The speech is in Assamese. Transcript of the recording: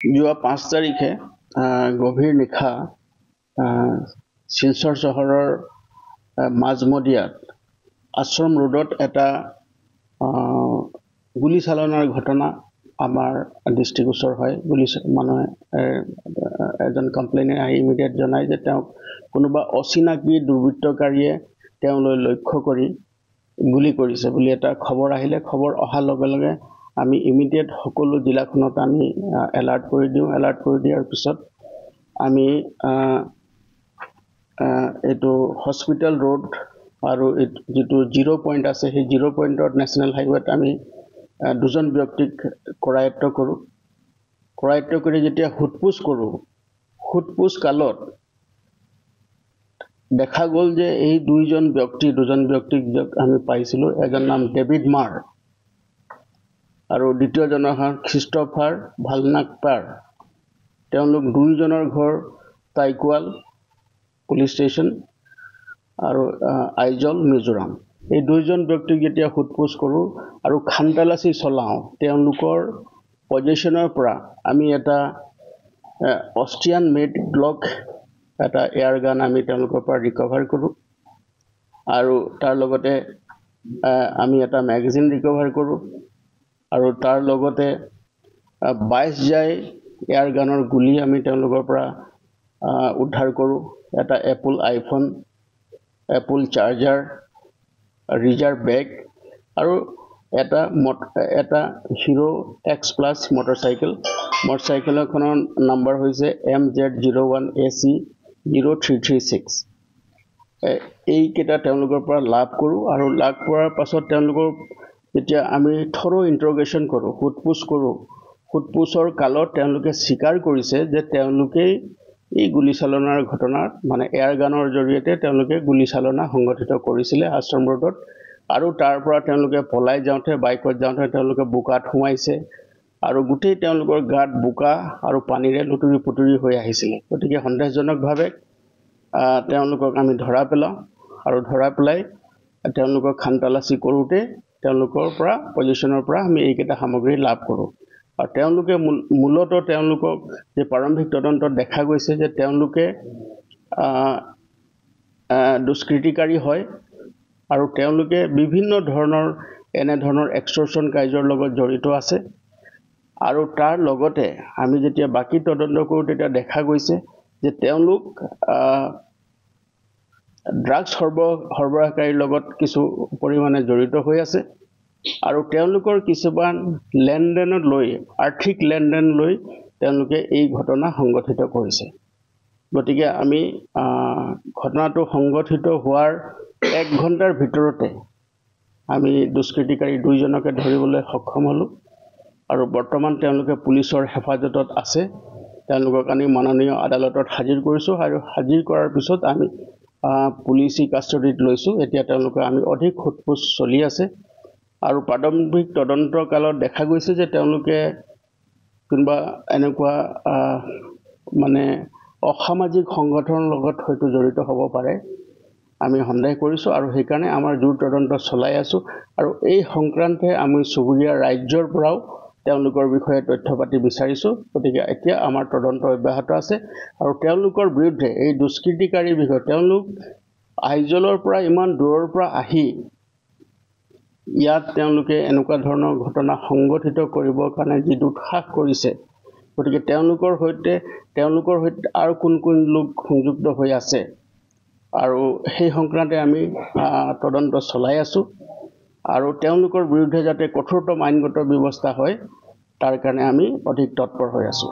যোৱা 5 তাৰিখে গভীৰ নিশা শিলচৰ চহৰৰ মাজমদিয়াত আশ্ৰম ৰোডত এটা গুলীচালনাৰ ঘটনা আমাৰ দৃষ্টিগোচৰ হয়। মানুহে এজন কমপ্লেইনে আহি ইমিডিয়েট জনায় যে তেওঁক কোনোবা অচিনাকি দুৰ্বৃত্তকাৰীয়ে তেওঁলৈ লক্ষ্য কৰি গুলি কৰিছে বুলি এটা খবৰ আহিলে। খবৰ অহাৰ লগে লগে আমি ইমিডিয়েট সকলো জিলাখনত আমি এলাৰ্ট কৰি দিওঁ। এলাৰ্ট কৰি দিয়াৰ পিছত আমি এইটো হস্পিটেল ৰোড আৰু যিটো 0 পইণ্ট আছে সেই 0 পইণ্টত নেশ্যনেল হাইৱেত আমি দুজন ব্যক্তিক কৰায়ত্ব কৰোঁ। কৰায়ত্ব কৰি যেতিয়া সোধপোছ কৰোঁ, সোধপোছ কালত দেখা গ'ল যে এই দুজন ব্যক্তিক আমি পাইছিলোঁ। এজন নাম ডেভিড মাৰ আৰু দ্বিতীয়জনৰ নাম খ্ৰীষ্টফাৰ ভালনাকপাৰ। তেওঁলোক দুইজনৰ ঘৰ টাইকুৱাল পুলিচ ষ্টেচন আৰু আইজল মিজোৰাম। এই দুইজন ব্যক্তিক যেতিয়া সোধপোছ কৰোঁ আৰু খানতালাচি চলাওঁ, তেওঁলোকৰ পজিশ্যনৰ পৰা আমি এটা অষ্ট্ৰিয়ান মেড গ্লক এটা এয়াৰ গান আমি তেওঁলোকৰ পৰা ৰিকভাৰ কৰোঁ আৰু তাৰ লগতে আমি এটা মেগাজিন ৰিকভাৰ কৰোঁ আৰু তাৰ লগতে 22 জাই এয়াৰ গানৰ গুলি আমি তেওঁলোকৰ পৰা উদ্ধাৰ কৰোঁ। এটা Apple iPhone, Apple charger, reserve bag আৰু এটা হিৰো এক্স প্লাছ মটৰচাইকেলখনৰ নাম্বাৰ হৈছে MZ01AC0336। এইকেইটা তেওঁলোকৰ পৰা লাভ কৰোঁ আৰু লাভ কৰাৰ পাছত তেওঁলোকক যেতিয়া আমি থৰো ইণ্টাৰগেশ্যন কৰোঁ, সোধপোছ কৰোঁ, সোধপোছৰ কালত তেওঁলোকে স্বীকাৰ কৰিছে যে তেওঁলোকেই এই গুলীচালনাৰ ঘটনাত এয়াৰ গানৰ জৰিয়তে তেওঁলোকে গুলীচালনা সংগঠিত কৰিছিলে আশ্ৰম ৰোডত। আৰু তাৰ পৰা তেওঁলোকে পলাই যাওঁতে বাইকত যাওঁতে তেওঁলোকে বোকাত সোমাইছে আৰু গোটেই তেওঁলোকৰ গাত বোকা আৰু পানীৰে লুতুৰি পুতুৰি হৈ আহিছিলে। গতিকে সন্দেহজনকভাৱে তেওঁলোকক আমি ধৰা পেলাওঁ আৰু ধৰা পেলাই তেওঁলোকক খানতালাচি কৰোঁতে তেওঁলোকৰ পৰা পজিশ্যনৰ পৰা আমি এইকেইটা সামগ্ৰী লাভ কৰোঁ। আৰু তেওঁলোকে মূলতঃ তেওঁলোকক যে প্ৰাৰম্ভিক তদন্তত দেখা গৈছে যে তেওঁলোকে দুষ্কৃতিকাৰী হয় আৰু তেওঁলোকে বিভিন্ন ধৰণৰ এনেধৰণৰ এক্সটৰ্চন কাৰ্যৰ লগত জড়িত আছে। আৰু তাৰ লগতে আমি যেতিয়া বাকী তদন্ত কৰোঁ তেতিয়া দেখা গৈছে যে তেওঁলোক ড্ৰাগছ সৰবৰাহকাৰীৰ লগত কিছু পৰিমাণে জড়িত হৈ আছে আৰু তেওঁলোকৰ কিছুমান লেনদেনক লৈ আৰ্থিক লেনদেন লৈ তেওঁলোকে এই ঘটনা সংগঠিত কৰিছে। গতিকে আমি ঘটনাটো সংগঠিত হোৱাৰ 1 ঘণ্টাৰ ভিতৰতে আমি দুষ্কৃতিকাৰী দুইজনকে ধৰিবলৈ সক্ষম হ'লোঁ আৰু বৰ্তমান তেওঁলোকে পুলিচৰ হেফাজতত আছে। তেওঁলোকক আমি মাননীয় আদালতত হাজিৰ কৰিছোঁ আৰু হাজিৰ কৰাৰ পিছত আমি পুলিচি কাষ্টডিত লৈছোঁ। এতিয়া তেওঁলোকে আমি অধিক সোধপোছ চলি আছে আৰু প্ৰাৰম্ভিক তদন্ত কালত দেখা গৈছে যে তেওঁলোকে কোনোবা এনেকুৱা অসামাজিক সংগঠনৰ লগত হয়তো জড়িত হ'ব পাৰে, আমি সন্দেহ কৰিছোঁ আৰু সেইকাৰণে আমাৰ জোৰ তদন্ত চলাই আছোঁ। আৰু এই সংক্ৰান্তে আমি চুবুৰীয়া ৰাজ্যৰ পৰাও তেওঁলোকৰ বিষয়ে তথ্য পাতি বিচাৰিছোঁ। গতিকে এতিয়া আমাৰ তদন্ত অব্যাহত আছে আৰু তেওঁলোকৰ বিৰুদ্ধে এই দুষ্কৃতিকাৰীৰ বিষয়ে তেওঁলোক আইজলৰ পৰা ইমান দূৰৰ পৰা আহি ইয়াত তেওঁলোকে এনেকুৱা ধৰণৰ ঘটনা সংগঠিত কৰিবৰ কাৰণে যি দুঃসাহস কৰিছে, গতিকে তেওঁলোকৰ সৈতে আৰু কোন লোক সংযুক্ত হৈ আছে আৰু সেই সংক্ৰান্তে আমি তদন্ত চলাই আছোঁ আৰু তেওঁলোকৰ বিৰুদ্ধে যাতে কঠোৰতম আইনগত ব্যৱস্থা হয় তাৰ কাৰণে আমি অধিক তৎপৰ হৈ আছোঁ।